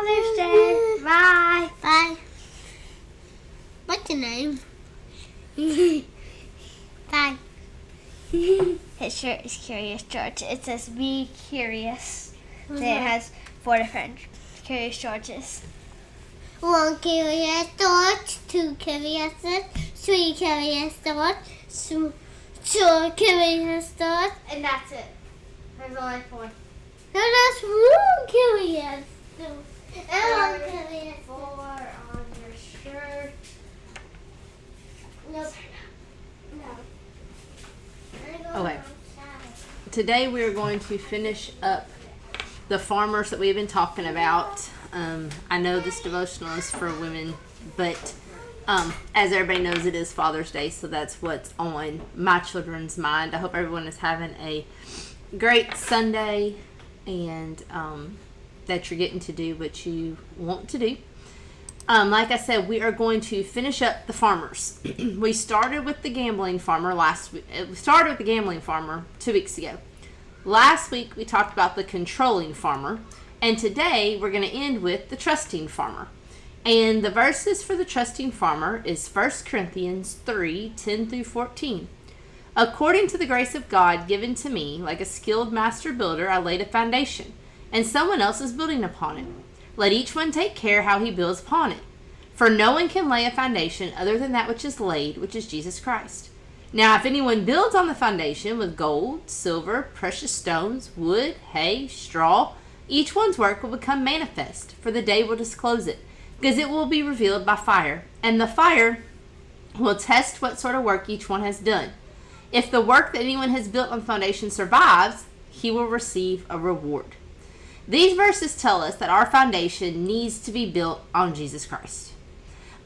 Father's Day. Bye. Bye. What's your name? Bye. His shirt is Curious George. It says Be Curious. Then it has 4 different Curious Georges. 1 curious George, 2 curious, 3 curious George, 4 curious George. And that's it. There's only 4. No, that's 1 curious. And 1 curious. 4 on your shirt. No. Okay. Today we are going to finish up the farmers that we've been talking about. I know this devotional is for women, but as everybody knows, it is Father's Day, so that's what's on my children's mind. I hope everyone is having a great Sunday and that you're getting to do what you want to do. Like I said, we are going to finish up the farmers. We started with the gambling farmer last week. We started with the gambling farmer 2 weeks ago. Last week we talked about the controlling farmer, and today we're going to end with the trusting farmer. And the verses for the trusting farmer is 1 Corinthians 3:10 through 14. According to the grace of God given to me, like a skilled master builder, I laid a foundation, and someone else is building upon it. Let each one take care how he builds upon it. For no one can lay a foundation other than that which is laid, which is Jesus Christ. Now if anyone builds on the foundation with gold, silver, precious stones, wood, hay, straw, each one's work will become manifest, for the day will disclose it, because it will be revealed by fire, and the fire will test what sort of work each one has done. If the work that anyone has built on the foundation survives, he will receive a reward. These verses tell us that our foundation needs to be built on Jesus Christ.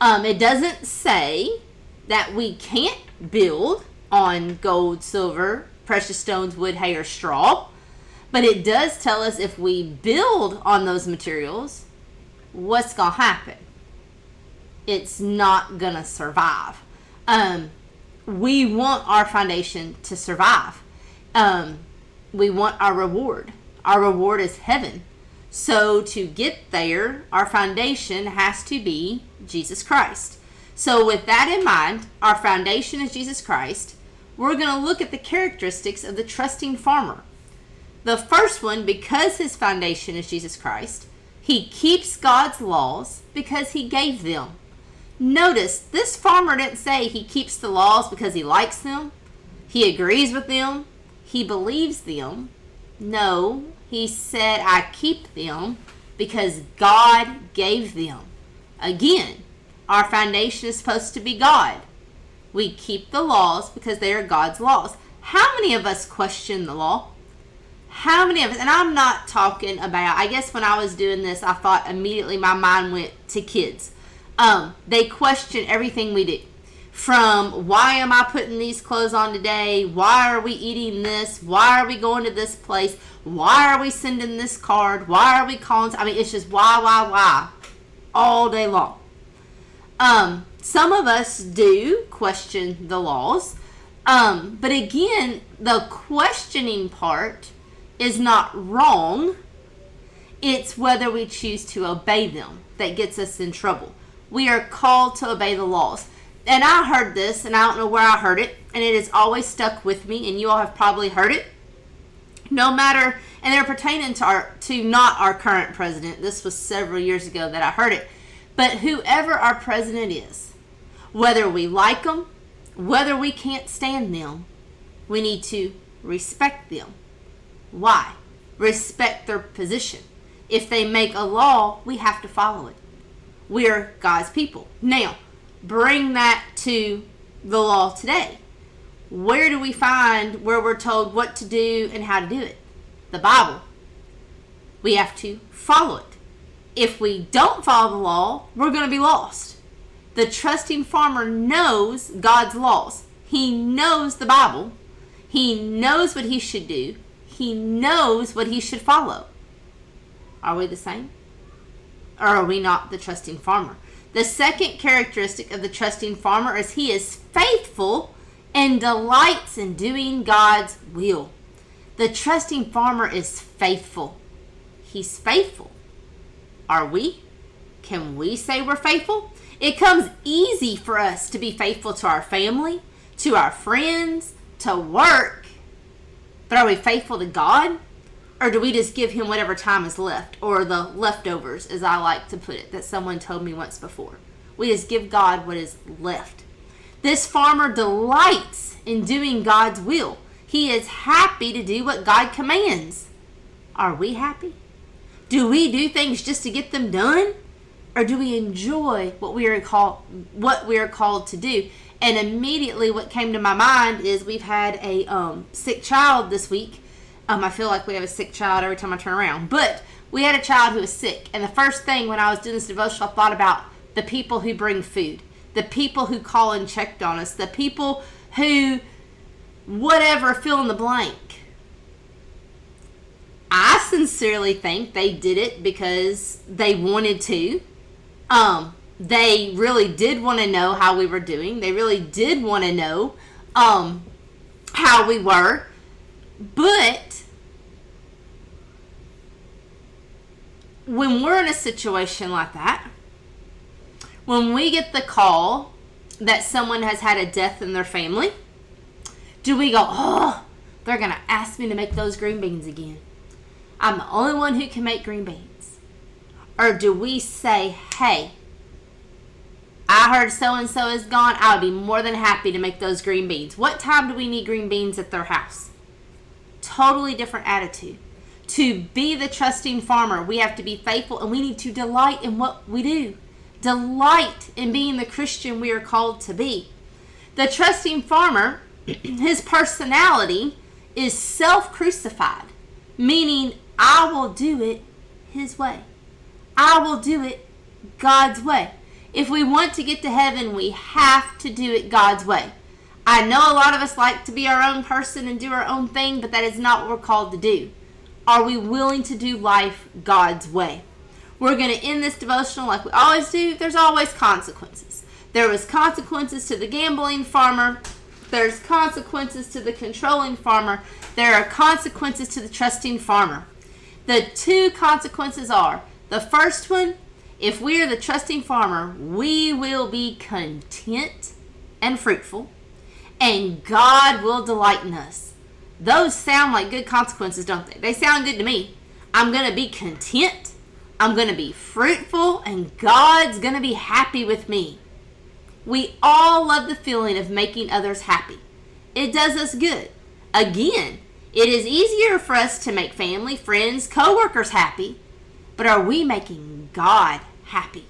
It doesn't say that we can't build on gold, silver, precious stones, wood, hay, or straw. But it does tell us if we build on those materials, what's going to happen? It's not going to survive. We want our foundation to survive. We want our reward. Our reward is heaven. So to get there, our foundation has to be Jesus Christ. So with that in mind, our foundation is Jesus Christ. We're going to look at the characteristics of the trusting farmer. The first one, because his foundation is Jesus Christ, he keeps God's laws because he gave them. Notice, this farmer didn't say he keeps the laws because he likes them, he agrees with them, he believes them. No, he said, I keep them because God gave them. Again, our foundation is supposed to be God. We keep the laws because they are God's laws. How many of us question the law? How many of us, and I'm not talking about, I guess when I was doing this, I thought immediately my mind went to kids. They question everything we do. From, why am I putting these clothes on today? Why are we eating this? Why are we going to this place? Why are we sending this card? Why are we calling? I mean, it's just why, all day long. Some of us do question the laws. But again, the questioning part is not wrong. It's whether we choose to obey them that gets us in trouble. We are called to obey the laws. And I heard this, and I don't know where I heard it, and it has always stuck with me, and you all have probably heard it. No matter, and they're pertaining to not our current president. This was several years ago that I heard it. But whoever our president is, whether we like them, whether we can't stand them, we need to respect them. Why? Respect their position. If they make a law, we have to follow it. We're God's people. Now, bring that to the law today. Where do we find where we're told what to do and how to do it? The Bible. We have to follow it. If we don't follow the law, we're going to be lost. The trusting farmer knows God's laws. He knows the Bible. He knows what he should do. He knows what he should follow. Are we the same? Or are we not the trusting farmer? The second characteristic of the trusting farmer is he is faithful and delights in doing God's will. The trusting farmer is faithful. He's faithful. Are we? Can we say we're faithful? It comes easy for us to be faithful to our family, to our friends, to work. But are we faithful to God? Or do we just give him whatever time is left, or the leftovers, as I like to put it, that someone told me once before? We just give God what is left. This farmer delights in doing God's will. He is happy to do what God commands. Are we happy? Do we do things just to get them done? Or do we enjoy what we are called to do? And immediately what came to my mind is we've had a sick child this week. I feel like we have a sick child every time I turn around. But we had a child who was sick. And the first thing when I was doing this devotional, I thought about the people who bring food. The people who call and checked on us. The people who, whatever, fill in the blank. I sincerely think they did it because they wanted to. They really did want to know how we were doing. They really did want to know how we were. But when we're in a situation like that, when we get the call that someone has had a death in their family, do we go, oh, they're going to ask me to make those green beans again? I'm the only one who can make green beans. Or do we say, hey, I heard so-and-so is gone. I would be more than happy to make those green beans. What time do we need green beans at their house? Totally different attitude. To be the trusting farmer, we have to be faithful, and we need to delight in what we do. Delight in being the Christian we are called to be. The trusting farmer, his personality is self-crucified, meaning I will do it his way. I will do it God's way. If we want to get to heaven, we have to do it God's way. I know a lot of us like to be our own person and do our own thing, but that is not what we're called to do. Are we willing to do life God's way? We're going to end this devotional like we always do. There's always consequences. There was consequences to the gambling farmer. There's consequences to the controlling farmer. There are consequences to the trusting farmer. The two consequences are, the first one, if we are the trusting farmer, we will be content and fruitful, and God will delight in us. Those sound like good consequences, don't they? They sound good to me. I'm going to be content, I'm going to be fruitful, and God's going to be happy with me. We all love the feeling of making others happy. It does us good. Again, it is easier for us to make family, friends, co-workers happy, but are we making God happy?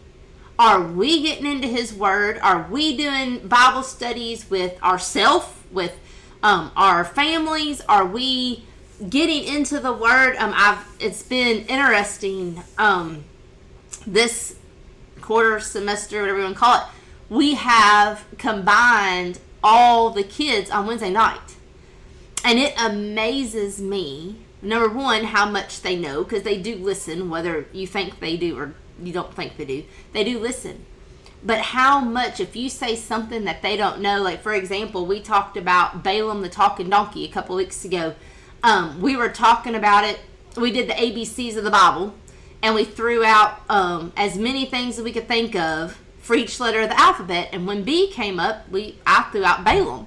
Are we getting into His Word? Are we doing Bible studies with ourselves, with our families? Are we getting into the Word? It's been interesting this quarter, semester, whatever you want to call it. We have combined all the kids on Wednesday night. And it amazes me, number one, how much they know, because they do listen, whether you think they do or you don't think they do. They do listen. But how much, if you say something that they don't know, like for example, we talked about Balaam the talking donkey a couple weeks ago. We were talking about it. We did the ABCs of the Bible, and we threw out as many things as we could think of for each letter of the alphabet. And when B came up, I threw out Balaam.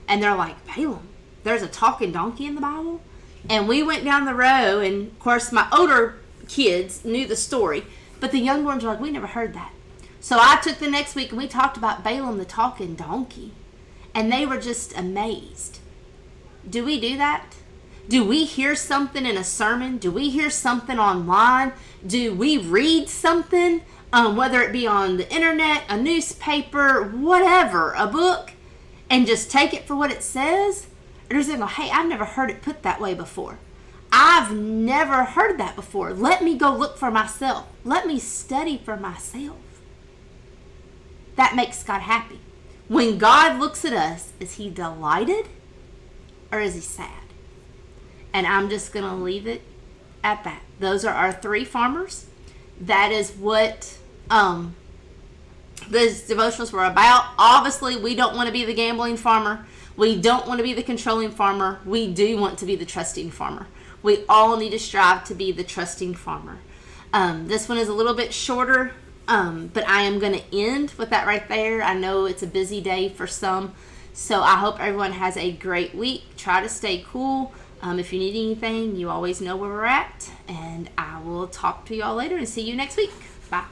And they're like, Balaam? There's a talking donkey in the Bible? And we went down the row, and of course my older kids knew the story, but the young ones were like, we never heard that. So I took the next week and we talked about Balaam the talking donkey, and they were just amazed. Do we do that? Do we hear something in a sermon? Do we hear something online? Do we read something, whether it be on the internet, a newspaper, whatever, a book, and just take it for what it says? Or does it go, hey, I've never heard it put that way before. I've never heard that before. Let me go look for myself. Let me study for myself. That makes God happy. When God looks at us, is He delighted or is He sad? And I'm just going to leave it at that. Those are our three farmers. That is what these devotionals were about. Obviously, we don't want to be the gambling farmer. We don't want to be the controlling farmer. We do want to be the trusting farmer. We all need to strive to be the trusting farmer. This one is a little bit shorter, but I am going to end with that right there. I know it's a busy day for some, so I hope everyone has a great week. Try to stay cool. If you need anything, you always know where we're at, and I will talk to y'all later and see you next week. Bye.